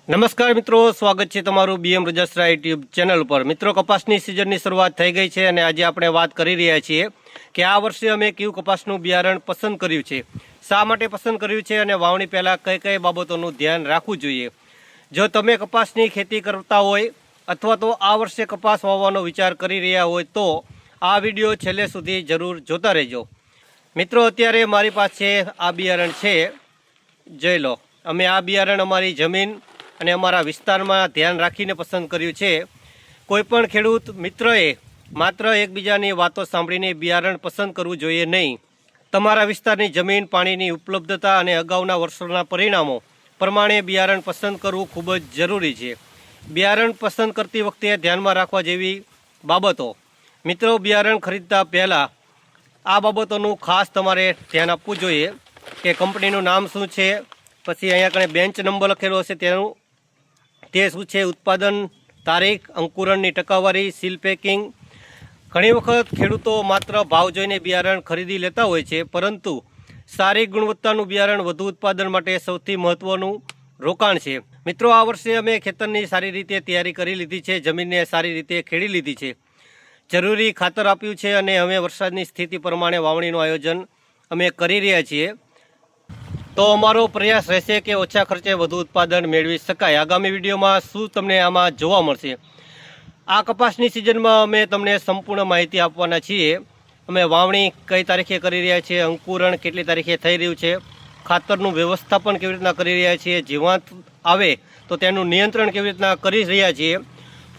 નમસ્કાર મિત્રો, સ્વાગત છે તમારું બીએમ રજાસરા યુટ્યુબ ચેનલ પર। મિત્રો, કપાસની સિઝનની શરૂઆત થઈ ગઈ છે અને આજે આપણે વાત કરી રહ્યા છીએ કે આ વર્ષે અમે કયું કપાસનું બિયારણ પસંદ કર્યું છે, શા માટે પસંદ કર્યું છે અને વાવણી પહેલાં કઈ કઈ બાબતોનું ધ્યાન રાખવું જોઈએ। જો તમે કપાસની ખેતી કરતા હોય અથવા તો આ વર્ષે કપાસ વાવવાનો વિચાર કરી રહ્યા હોય તો આ વિડીયો છેલ્લે સુધી જરૂર જોતા રહેજો। મિત્રો, અત્યારે મારી પાસે આ બિયારણ છે, જોઈ લો। અમે આ બિયારણ અમારી જમીન અને અમારા વિસ્તારમાં ધ્યાન રાખીને પસંદ કર્યું છે। કોઈપણ ખેડૂત મિત્રએ માત્ર એકબીજાની વાતો સાંભળીને બિયારણ પસંદ કરવું જોઈએ નહીં। તમારા વિસ્તારની જમીન, પાણીની ઉપલબ્ધતા અને અગાઉના વર્ષોના પરિણામો પ્રમાણે બિયારણ પસંદ કરવું ખૂબ જ જરૂરી છે। બિયારણ પસંદ કરતી વખતે ધ્યાનમાં રાખવા જેવી બાબતો, મિત્રો, બિયારણ ખરીદતા પહેલાં આ બાબતોનું ખાસ તમારે ધ્યાન આપવું જોઈએ કે કંપનીનું નામ શું છે, પછી અહીંયા કણે બેન્ચ નંબર લખેલો હશે તે શું છે, ઉત્પાદન તારીખ, અંકુરણની ટકાવારી, સીલ પેકિંગ। ઘણી વખત ખેડૂતો માત્ર ભાવ જોઈને બિયારણ ખરીદી લેતા હોય છે, પરંતુ સારી ગુણવત્તાનું બિયારણ વધુ ઉત્પાદન માટે સૌથી મહત્ત્વનું રોકાણ છે। મિત્રો, આ વર્ષે અમે ખેતરની સારી રીતે તૈયારી કરી લીધી છે, જમીનને સારી રીતે ખેડી લીધી છે, જરૂરી ખાતર આપ્યું છે અને હવે વરસાદની સ્થિતિ પ્રમાણે વાવણીનું આયોજન અમે કરી રહ્યા છીએ। તો અમારો પ્રયાસ રહેશે કે ઓછા ખર્ચે વધુ ઉત્પાદન મેળવી શકાય। આગામી વિડીયોમાં શું તમને આમાં જોવા મળશે? આ કપાસની સિઝનમાં અમે તમને સંપૂર્ણ માહિતી આપવાના છીએ। અમે વાવણી કઈ તારીખે કરી રહ્યા છીએ, અંકુરણ કેટલી તારીખે થઈ રહ્યું છે, ખાતરનું વ્યવસ્થાપન કેવી રીતના કરી રહ્યા છીએ, જીવાત આવે તો તેનું નિયંત્રણ કેવી રીતના કરી રહ્યા છીએ,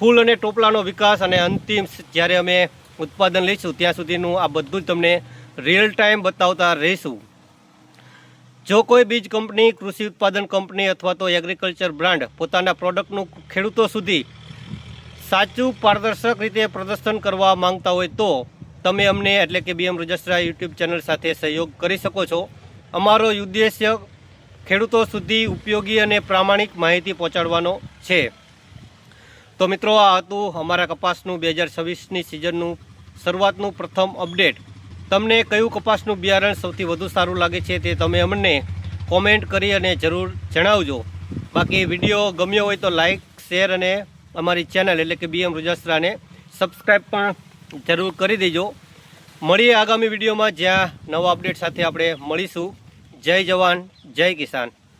ફૂલ અને ટોપલાનો વિકાસ અને અંતિમ જ્યારે અમે ઉત્પાદન લઈશું ત્યાં સુધીનું આ બધું જ તમને રિયલ ટાઈમ બતાવતા રહીશું। જો કોઈ બીજ કંપની, કૃષિ ઉત્પાદન કંપની અથવા તો એગ્રીકલ્ચર બ્રાન્ડ પોતાના પ્રોડક્ટનું ખેડૂતો સુધી સાચું પારદર્શક રીતે પ્રદર્શન કરવા માંગતા હોય તો તમે અમને એટલે કે બીએમ રજાસરા યુટ્યુબ ચેનલ સાથે સહયોગ કરી શકો છો। અમારો ઉદ્દેશ્ય ખેડૂતો સુધી ઉપયોગી અને પ્રામાણિક માહિતી પહોંચાડવાનો છે। તો મિત્રો, આ હતું અમારા કપાસનું 2026ની સિઝનનું શરૂઆતનું પ્રથમ અપડેટ। તમને કયું કપાસનું બિયારણ સૌથી વધુ સારું લાગે છે તે તમે અમને કોમેન્ટ કરી અને જરૂર જણાવજો। બાકી વિડીયો ગમ્યો હોય તો લાઇક, શેર અને અમારી ચેનલ એટલે કે બીએમ રજાસરાને સબસ્ક્રાઈબ પણ જરૂર કરી દેજો। મળીએ આગામી વિડીયોમાં, જ્યાં નવા અપડેટ સાથે આપણે મળીશું। જય જવાન, જય કિસાન।